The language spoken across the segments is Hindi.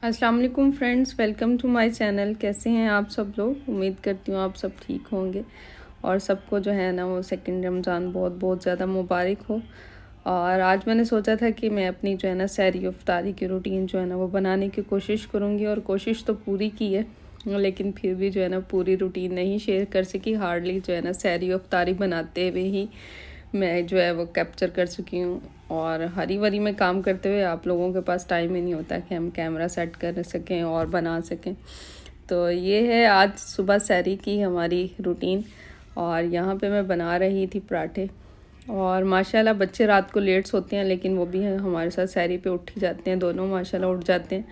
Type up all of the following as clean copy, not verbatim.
अस्सलाम वालेकुम friends, welcome to my channel. कैसे हैं आप सब लोग? उम्मीद करती हूँ आप सब ठीक होंगे और सबको जो है ना वो सेकंड रमज़ान बहुत बहुत ज़्यादा मुबारक हो। और आज मैंने सोचा था कि मैं अपनी जो है ना सहरी इफ्तारी की रूटीन जो है ना वो बनाने की कोशिश करूँगी, और कोशिश तो पूरी की है लेकिन फिर भी जो है ना पूरी रूटीन नहीं शेयर कर सकी। हार्डली जो है ना सहरी इफ्तारी बनाते हुए ही मैं जो है वो कैप्चर कर चुकी हूँ, और हरी भरी में काम करते हुए आप लोगों के पास टाइम ही नहीं होता कि हम कैमरा सेट कर सकें और बना सकें। तो ये है आज सुबह सहरी की हमारी रूटीन। और यहाँ पे मैं बना रही थी पराठे, और माशाल्लाह बच्चे रात को लेट सोते हैं लेकिन वो भी हमारे साथ सहरी पे उठ ही जाते हैं, दोनों माशाल्लाह उठ जाते हैं।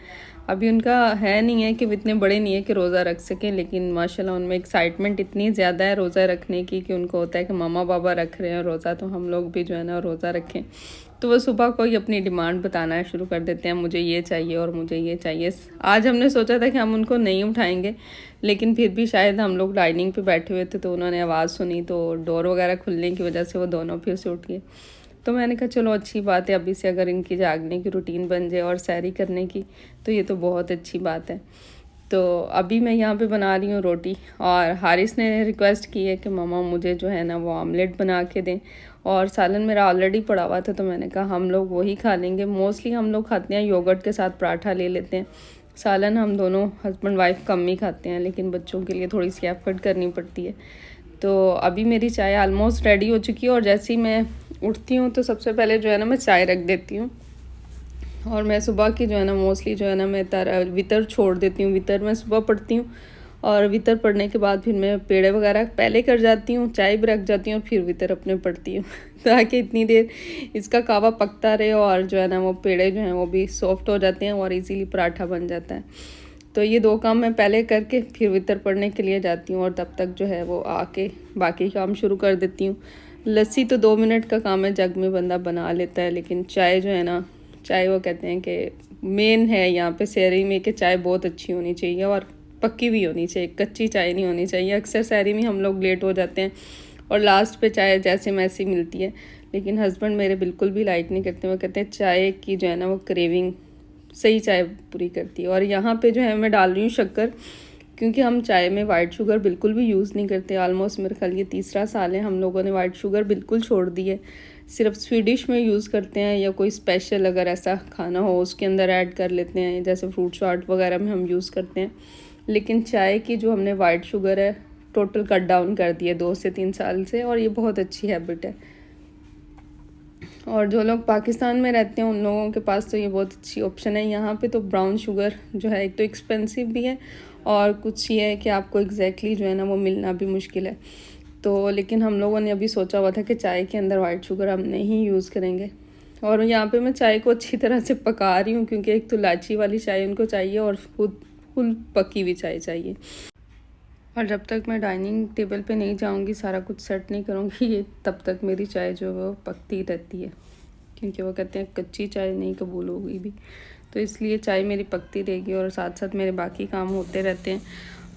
अभी उनका है नहीं है कि वो इतने बड़े नहीं है कि रोज़ा रख सकें, लेकिन माशाल्लाह उनमें एक्साइटमेंट इतनी ज़्यादा है रोज़ा रखने की कि उनको होता है कि मामा बाबा रख रहे हैं रोज़ा, तो हम लोग भी जो है ना रोज़ा रखें। तो वो सुबह को ही अपनी डिमांड बताना शुरू कर देते हैं, मुझे ये चाहिए और मुझे ये चाहिए। आज हमने सोचा था कि हम उनको नहीं उठाएंगे, लेकिन फिर भी शायद हम लोग डाइनिंग पे बैठे हुए थे तो उन्होंने आवाज़ सुनी, तो डोर वगैरह खुलने की वजह से वो दोनों फिर से उठ गए। तो मैंने कहा चलो अच्छी बात है, अभी से अगर इनकी जागने की रूटीन बन जाए और सैरी करने की तो ये तो बहुत अच्छी बात है। तो अभी मैं यहाँ पे बना रही हूँ रोटी, और हारिस ने रिक्वेस्ट की है कि मामा मुझे जो है ना वो आमलेट बना के दें, और सालन मेरा ऑलरेडी पड़ा हुआ था तो मैंने कहा हम लोग वही खा लेंगे। मोस्टली हम लोग खाते हैं योगर्ट के साथ पराठा ले लेते हैं, सालन हम दोनों हस्बैंड वाइफ कम ही खाते हैं, लेकिन बच्चों के लिए थोड़ी सी एफर्ट करनी पड़ती है। तो अभी मेरी चाय ऑलमोस्ट रेडी हो चुकी है, और जैसे ही मैं उठती हूँ तो सबसे पहले जो है ना मैं चाय रख देती हूँ। और मैं सुबह की जो है ना मोस्टली जो है ना मैं वितर छोड़ देती हूँ। वितर मैं सुबह पढ़ती हूँ, और वितर पढ़ने के बाद फिर मैं पेड़े वगैरह पहले कर जाती हूँ, चाय भी रख जाती हूँ और फिर वितर अपने पढ़ती हूँ ताकि इतनी देर इसका कावा पकता रहे और जो है ना वो पेड़े जो हैं वो भी सॉफ्ट हो जाते हैं और इजीली पराठा बन जाता है। तो ये दो काम मैं पहले करके फिर वितर पढ़ने के लिए जाती हूँ, और तब तक जो है वो आके बाकी काम शुरू कर देती हूँ। लस्सी तो 2 मिनट का काम है, जग में बंदा बना लेता है, लेकिन चाय जो है ना, चाय वो कहते हैं कि मेन है यहाँ पे सहरी में कि चाय बहुत अच्छी होनी चाहिए और पक्की भी होनी चाहिए, कच्ची चाय नहीं होनी चाहिए। अक्सर सहरी में हम लोग लेट हो जाते हैं और लास्ट पे चाय जैसे मैसी मिलती है, लेकिन हस्बैंड मेरे बिल्कुल भी लाइक नहीं करते। वो कहते हैं चाय की जो है ना वो क्रेविंग सही चाय पूरी करती है। और यहाँ पे जो है मैं डाल रही हूँ शक्कर, क्योंकि हम चाय में वाइट शुगर बिल्कुल भी यूज़ नहीं करते। ऑलमोस्ट मेरे ख्याल ये तीसरा साल है हम लोगों ने वाइट शुगर बिल्कुल छोड़ दी है, सिर्फ स्वीडिश में यूज़ करते हैं, या कोई स्पेशल अगर ऐसा खाना हो उसके अंदर ऐड कर लेते हैं, जैसे फ्रूट चाट वगैरह में हम यूज़ करते हैं। लेकिन चाय की जो हमने वाइट शुगर है टोटल कट डाउन कर दी है 2 से 3 साल से, और ये बहुत अच्छी हैबिट है। और जो लोग पाकिस्तान में रहते हैं उन लोगों के पास तो ये बहुत अच्छी ऑप्शन है। यहाँ पे तो ब्राउन शुगर जो है एक तो एक्सपेंसिव भी है, और कुछ ये है कि आपको एग्जैक्टली जो है ना वो मिलना भी मुश्किल है। तो लेकिन हम लोगों ने अभी सोचा हुआ था कि चाय के अंदर वाइट शुगर हम नहीं यूज़ करेंगे। और यहाँ पे मैं चाय को अच्छी तरह से पका रही हूँ, क्योंकि एक तो इलायची वाली चाय उनको चाहिए और खुद फुल पकी हुई चाय चाहिए। और जब तक मैं डाइनिंग टेबल पे नहीं जाऊँगी, सारा कुछ सेट नहीं करूँगी, ये तब तक मेरी चाय जो है वो पकती रहती है, क्योंकि वो कहते हैं कच्ची चाय नहीं कबूल होगी भी। तो इसलिए चाय मेरी पकती रहेगी और साथ साथ मेरे बाकी काम होते रहते हैं।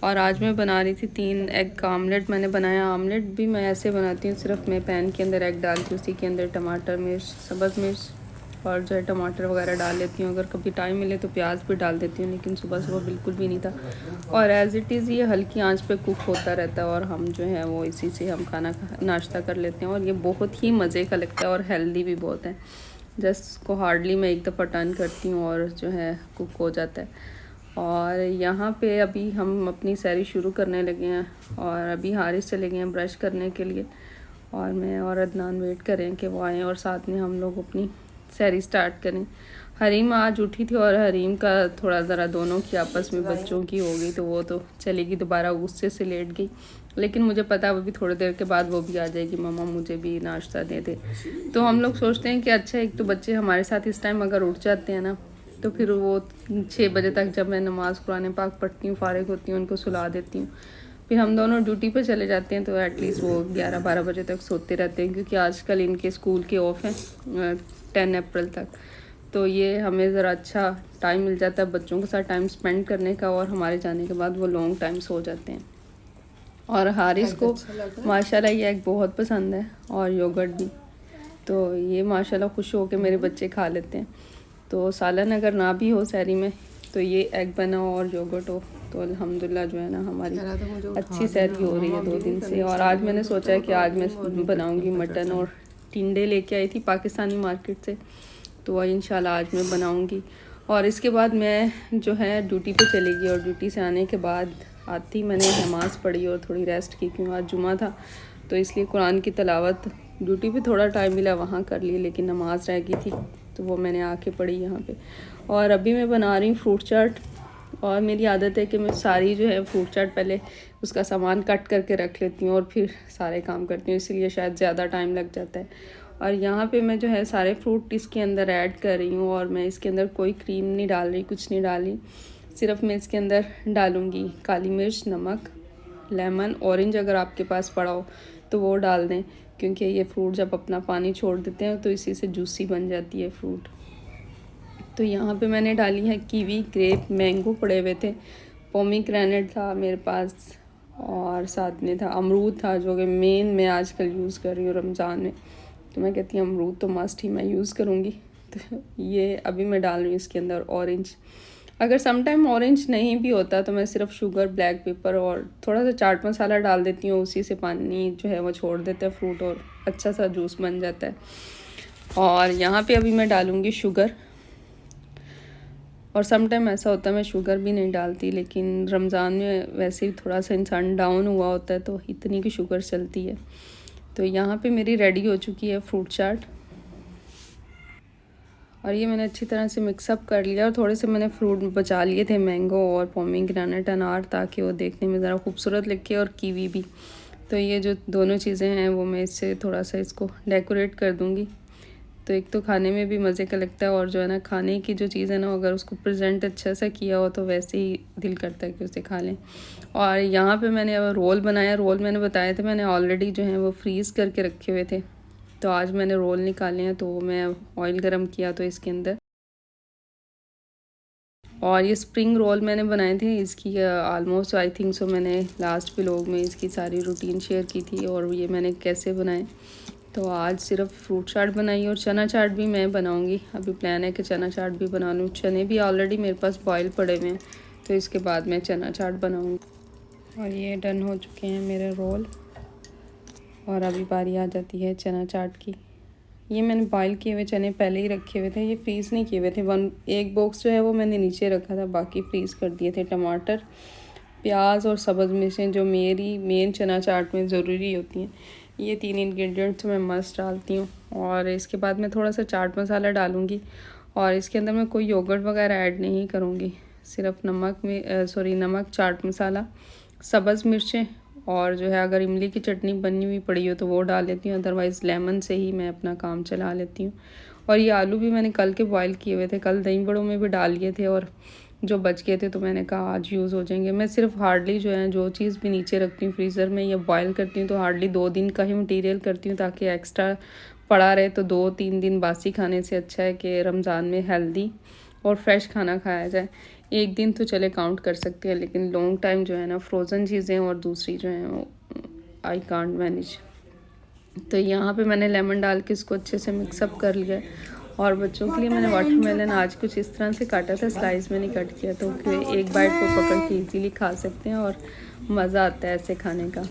और आज मैं बना रही थी 3 एग का आमलेट मैंने बनाया। आमलेट भी मैं ऐसे बनाती हूँ, सिर्फ मैं पैन के अंदर एग डालती हूँ, उसी के अंदर टमाटर, मिर्च, सब्ज़ मिर्च और जो है टमाटर वगैरह डाल लेती हूँ। अगर कभी टाइम मिले तो प्याज भी डाल देती हूँ, लेकिन सुबह सुबह बिल्कुल भी नहीं था। और एज़ इट इज़ ये हल्की आंच पे कुक होता रहता है, और हम जो है वो इसी से हम नाश्ता कर लेते हैं। और ये बहुत ही मज़े का लगता है और हेल्दी भी बहुत है। जस्ट इसको हार्डली मैं एक दफ़ा टर्न करती हूँ और जो है कुक हो जाता है। और यहाँ पे अभी हम अपनी सैरी शुरू करने लगे हैं, और अभी हारिस चले गए हैं ब्रश करने के लिए, और मैं और अदनान वेट करें कि वो आएँ और साथ में हम लोग अपनी सैरी स्टार्ट करें। हरीम आज उठी थी, और हरीम का थोड़ा ज़रा दोनों की आपस में बच्चों की हो गई, तो वो तो चलेगी दोबारा, गुस्से से लेट गई। लेकिन मुझे पता है वो भी थोड़ी देर के बाद वो भी आ जाएगी, मम्मा मुझे भी नाश्ता दे दे। तो हम लोग सोचते हैं कि अच्छा एक तो बच्चे हमारे साथ इस टाइम अगर उठ जाते हैं ना, तो फिर वो 6 बजे तक जब मैं नमाज़ कुरान पाक पढ़ती हूँ, फ़ारिग होती हूँ, उनको सुला देती हूँ, फिर हम दोनों ड्यूटी पे चले जाते हैं, तो एटलीस्ट वो 11-12 बजे तक सोते रहते हैं, क्योंकि आजकल इनके स्कूल के ऑफ हैं 10 अप्रैल तक। तो ये हमें ज़रा अच्छा टाइम मिल जाता है बच्चों के साथ टाइम स्पेंड करने का, और हमारे जाने के बाद वो लॉन्ग टाइम सो जाते हैं। और हारिस को माशाल्लाह ये एग बहुत पसंद है, और योगर्ट भी, तो ये माशाल्लाह खुश हो के मेरे बच्चे खा लेते हैं। तो सालन अगर ना भी हो सहरी में तो ये एग बना हो और योगर्ट हो तो अल्हम्दुलिल्लाह जो है ना हमारी अच्छी सहरी हो रही है 2 दिन से। और आज मैंने सोचा है कि आज मैं बनाऊंगी मटन, और टिंडे लेके आई थी पाकिस्तानी मार्केट से, तो वही इंशाल्लाह आज मैं बनाऊंगी। और इसके बाद मैं जो है ड्यूटी पे चली गई, और ड्यूटी से आने के बाद आती मैंने नमाज़ पढ़ी और थोड़ी रेस्ट की, क्योंकि आज जुमा था तो इसलिए कुरान की तिलावत ड्यूटी पे थोड़ा टाइम मिला वहाँ कर ली, लेकिन नमाज़ रह गई थी तो वो मैंने आके पढ़ी यहाँ पे। और अभी मैं बना रही हूँ फ्रूट चाट, और मेरी आदत है कि मैं सारी जो है फ्रूट चाट पहले उसका सामान कट करके रख लेती हूँ और फिर सारे काम करती हूँ, इसीलिए शायद ज़्यादा टाइम लग जाता है। और यहाँ पे मैं जो है सारे फ्रूट इसके अंदर ऐड कर रही हूँ, और मैं इसके अंदर कोई क्रीम नहीं डाल रही, कुछ नहीं डाली, सिर्फ मैं इसके अंदर डालूँगी काली मिर्च, नमक, लेमन, ऑरेंज अगर आपके पास पड़ा हो तो वो डाल दें, क्योंकि ये फ्रूट जब अपना पानी छोड़ देते हैं तो इसी से जूसी बन जाती है फ्रूट। तो यहाँ पे मैंने डाली है कीवी, ग्रेप, मैंगो पड़े हुए थे, पोमीग्रेनेट था मेरे पास, और साथ में था अमरूद था, जो कि मेन मैं आजकल यूज़ कर रही हूँ रमज़ान में, तो मैं कहती हूँ अमरूद तो मस्ट ही मैं यूज़ करूँगी। तो ये अभी मैं डाल रही हूँ इसके अंदर ऑरेंज। अगर समटाइम ऑरेंज नहीं भी होता तो मैं सिर्फ शुगर, ब्लैक पेपर और थोड़ा सा चाट मसाला डाल देती हूँ, उसी से पानी जो है वो छोड़ देता है फ्रूट और अच्छा सा जूस बन जाता है। और यहाँ पे अभी मैं डालूँगी शुगर, और समटाइम ऐसा होता है मैं शुगर भी नहीं डालती, लेकिन रमज़ान में वैसे ही थोड़ा सा इंसान डाउन हुआ होता है तो इतनी की शुगर चलती है। तो यहाँ पे मेरी रेडी हो चुकी है फ्रूट चाट, और ये मैंने अच्छी तरह से मिक्सअप कर लिया, और थोड़े से मैंने फ्रूट बचा लिए थे, मैंगो और पोमीग्रेनेट, अनार, ताकि वो देखने में ज़रा खूबसूरत लगे, और कीवी भी। तो ये जो दोनों चीज़ें हैं वो मैं इससे थोड़ा सा इसको डेकोरेट कर दूँगी, तो एक तो खाने में भी मज़े का लगता है, और जो है ना खाने की जो चीज़ है ना अगर उसको प्रेजेंट अच्छा सा किया हो तो वैसे ही दिल करता है कि उसे खा लें। और यहाँ पे मैंने अब रोल बनाया, रोल मैंने बताए थे मैंने ऑलरेडी जो है वो फ्रीज़ करके रखे हुए थे, तो आज मैंने रोल निकाले हैं, तो मैं ऑयल गरम किया तो इसके अंदर, और ये स्प्रिंग रोल मैंने बनाए थे, इसकी आलमोस्ट आई थिंक सो मैंने लास्ट व्लॉग में इसकी सारी रूटीन शेयर की थी, और ये मैंने कैसे बनाए। तो आज सिर्फ फ्रूट चाट बनाई, और चना चाट भी मैं बनाऊंगी, अभी प्लान है कि चना चाट भी बना लूँ। चने भी ऑलरेडी मेरे पास बॉयल पड़े हुए हैं, तो इसके बाद मैं चना चाट बनाऊंगी। और ये डन हो चुके हैं मेरे रोल, और अभी बारी आ जाती है चना चाट की। ये मैंने बॉयल किए हुए चने पहले ही रखे हुए थे, ये फ्रीज़ नहीं किए हुए थे, एक बॉक्स जो है वो मैंने नीचे रखा था, बाकी फ्रीज़ कर दिए थे। टमाटर, प्याज और सब्ज़ मिर्चें जो मेरी मेन चना चाट में ज़रूरी होती हैं, ये 3 इंग्रेडिएंट्स मैं मस्ट डालती हूँ। और इसके बाद मैं थोड़ा सा चाट मसाला डालूँगी, और इसके अंदर मैं कोई योगर्ट वगैरह ऐड नहीं करूँगी, सिर्फ नमक, चाट मसाला, सब्ज़ मिर्चें, और जो है अगर इमली की चटनी बनी हुई पड़ी हो तो वो डाल लेती हूँ, अदरवाइज़ लेमन से ही मैं अपना काम चला लेती हूँ। और ये आलू भी मैंने कल के बॉयल किए हुए थे, कल दही बड़ों में भी डाल लिए थे, और जो बच गए थे तो मैंने कहा आज यूज़ हो जाएंगे। मैं सिर्फ हार्डली जो है जो चीज़ भी नीचे रखती हूँ फ्रीज़र में या बॉयल करती हूँ तो हार्डली 2 दिन का ही मटीरियल करती हूँ, ताकि एक्स्ट्रा पड़ा रहे। तो 2-3 दिन बासी खाने से अच्छा है कि रमज़ान में हेल्दी और फ्रेश खाना खाया जाए। एक दिन तो चले काउंट कर सकते हैं, लेकिन लॉन्ग टाइम जो है ना फ्रोज़न चीज़ें और दूसरी जो हैं वो आई कांट मैनेज। तो यहाँ पे मैंने लेमन डाल के इसको अच्छे से मिक्सअप कर लिया है। और बच्चों के लिए मैंने वाटरमेलन आज कुछ इस तरह से काटा था, स्लाइस में नहीं कट किया, तो एक बाइट को पकड़ के इजीली खा सकते हैं और मज़ा आता है ऐसे खाने का।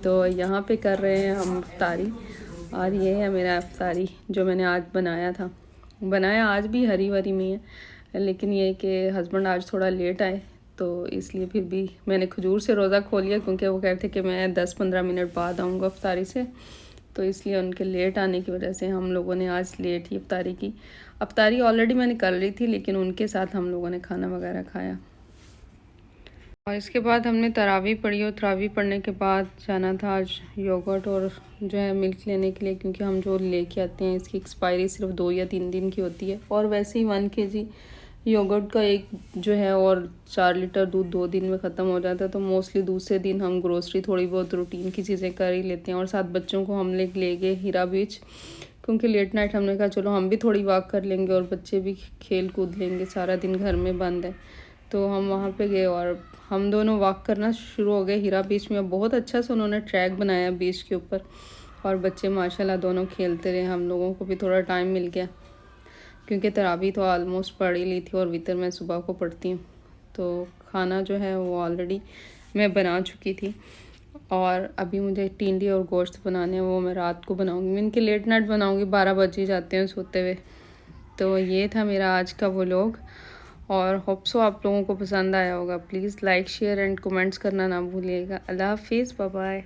तो यहाँ पे कर रहे हैं हम इफ्तारी, और ये है मेरा इफ्तारी जो मैंने आज बनाया आज भी हरी वरी में है, लेकिन ये कि हस्बैंड आज थोड़ा लेट आए तो इसलिए फिर भी मैंने खजूर से रोज़ा खोल लिया, क्योंकि वो कह रहे थे कि मैं 10-15 मिनट बाद आऊँगा इफ्तारी से, तो इसलिए उनके लेट आने की वजह से हम लोगों ने आज लेट ही इफ्तारी की। इफ्तारी ऑलरेडी मैंने कर ली थी, लेकिन उनके साथ हम लोगों ने खाना वगैरह खाया। और इसके बाद हमने तरावी पढ़ी, और तरावी पढ़ने के बाद जाना था आज योगर्ट और जो है मिल्क लेने के लिए, क्योंकि हम जो लेके आते हैं इसकी एक्सपायरी सिर्फ 2 या 3 दिन की होती है, और वैसे ही 1 kg योगर्ट का एक जो है और 4 लीटर दूध 2 दिन में ख़त्म हो जाता है। तो मोस्टली दूसरे दिन हम ग्रोसरी थोड़ी बहुत रूटीन की चीज़ें कर ही लेते हैं। और साथ बच्चों को हम ले गए हीरा बीच, क्योंकि लेट नाइट हमने कहा चलो हम भी थोड़ी वॉक कर लेंगे और बच्चे भी खेल कूद लेंगे, सारा दिन घर में बंद है। तो हम वहाँ पे गए और हम दोनों वॉक करना शुरू हो गए हीरा बीच में। बहुत अच्छा से उन्होंने ट्रैक बनाया बीच के ऊपर, और बच्चे माशाल्लाह दोनों खेलते रहे। हम लोगों को भी थोड़ा टाइम मिल गया, क्योंकि तरावी तो ऑलमोस्ट पढ़ ही ली थी और वितर मैं सुबह को पढ़ती हूँ। तो खाना जो है वो ऑलरेडी मैं बना चुकी थी और अभी मुझे टिंडी और गोश्त बनाने हैं, वो मैं रात को बनाऊँगी। मैं इनके लेट नाइट बनाऊँगी, 12 बज ही जाते हैं सोते हुए। तो ये था मेरा आज का व्लॉग और होप सो आप लोगों को पसंद आया होगा। Please like share and comments करना ना भूलिएगा। अल्लाह हाफिज़, बाय बाय।